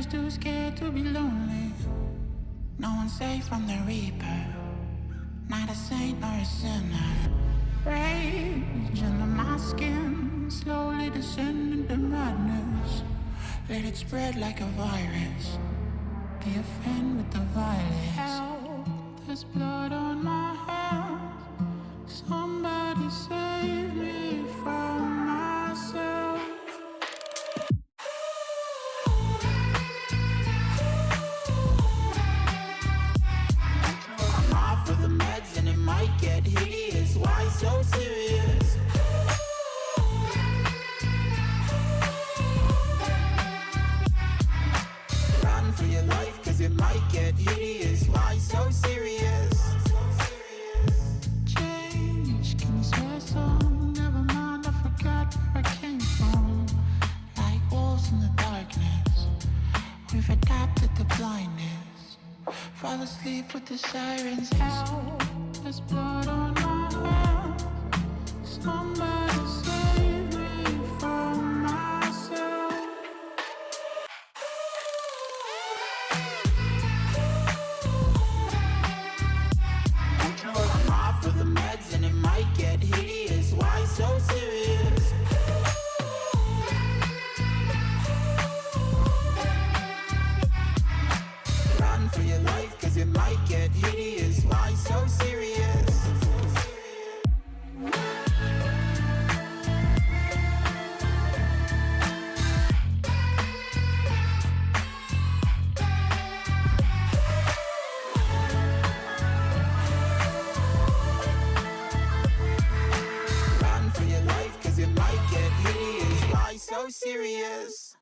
just too scared to be lonely. No one's safe from the reaper, not a saint nor a sinner. Rage under my skin, slowly descend into madness. Let it spread like a virus. Be a friend with the violence. Help, there's blood on my hands. Somebody save me from myself. I'm off of the meds and it might get hideous. Why so serious? Run for your life, cause it might get hideous. Why so serious? Change, can you swear some? Never mind, I forgot where I came from. Like wolves in the darkness, we've adapted to blindness. Fall asleep with the sirens. Help, there's blood on my hands. Somebody save me from myself. I'm off of the meds and it might get hideous. Why so serious? Run for your life, cause it might get hideous. Why so serious? Run for your life, cause it might get hideous. Why so serious?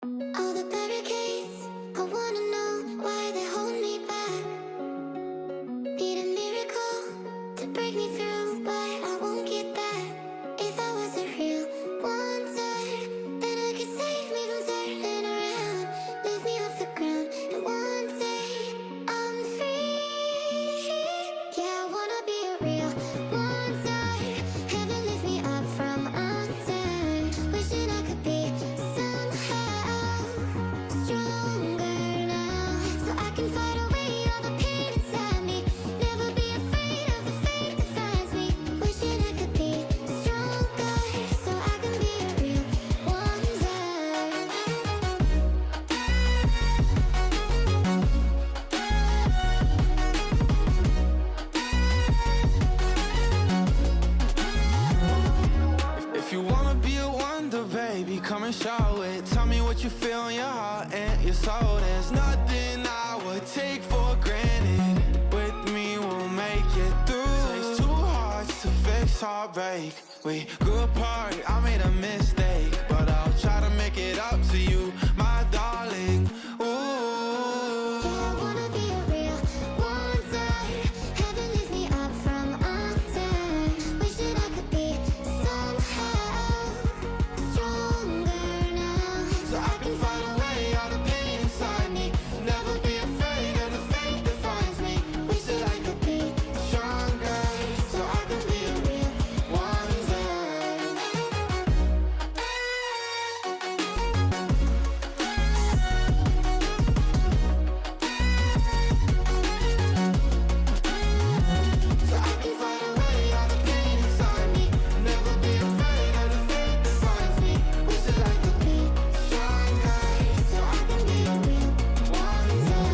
All the barricades, I wanna know why they hold me back. Need a miracle to break me through, but I won't get that. If I was a real wonder, then I could save me from turning around, lift me off the ground, and one day I'm free. Yeah, I wanna be a real wonder. Heaven lift me up from under. Wishing I could be somehow stronger now, so I can fight away all the pain inside me. Never be afraid of the fate that finds me. Wishing I could be stronger, so I can be a real wonder. If you wanna be a wonder, baby, come and show it. Tell me what you feel in your heart and your soul. There's nothing I would take for granted. With me, we'll make it through. Takes two hearts to fix heartbreak. We grew apart, I made a mistake, but I'll try to make it up to you, my darling. Ooh. I wanna be a real wonder. Heaven lifts me up from under. Wishing I could be somehow stronger now, So I can fight away all the pain inside me. Never be afraid of the fate that finds me. Wish that I could be stronger, so I can be a real wonder. So I can fight away all the pain inside me. Never be afraid of the fate that finds me. Wish that I could be stronger, so I can be a real wonder.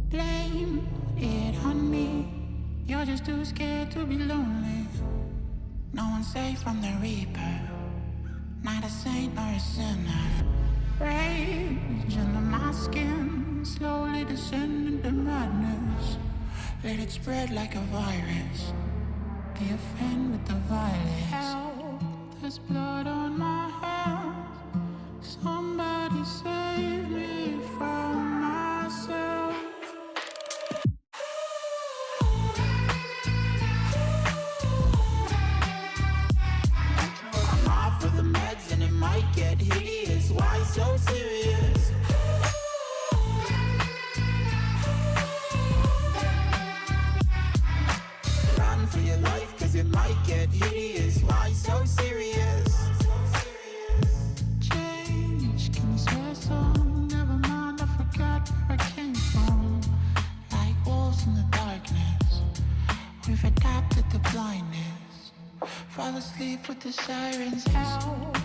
Blame it on me. You're just too scared to be lonely. No one's safe from the reaper, not a saint nor a sinner. Rage under my skin, slowly descend into madness. Let it spread like a virus. Be a friend with the violence. Help, there's blood on my hands. Somebody save me from myself. I'm off of the meds and it might get hideous. Why so serious? Run for your life, cause it might get hideous. Why so serious? Change, can you swear some? Never mind, I forgot where I came from. Like wolves in the darkness, we've adapted to blindness. Fall asleep with the sirens out.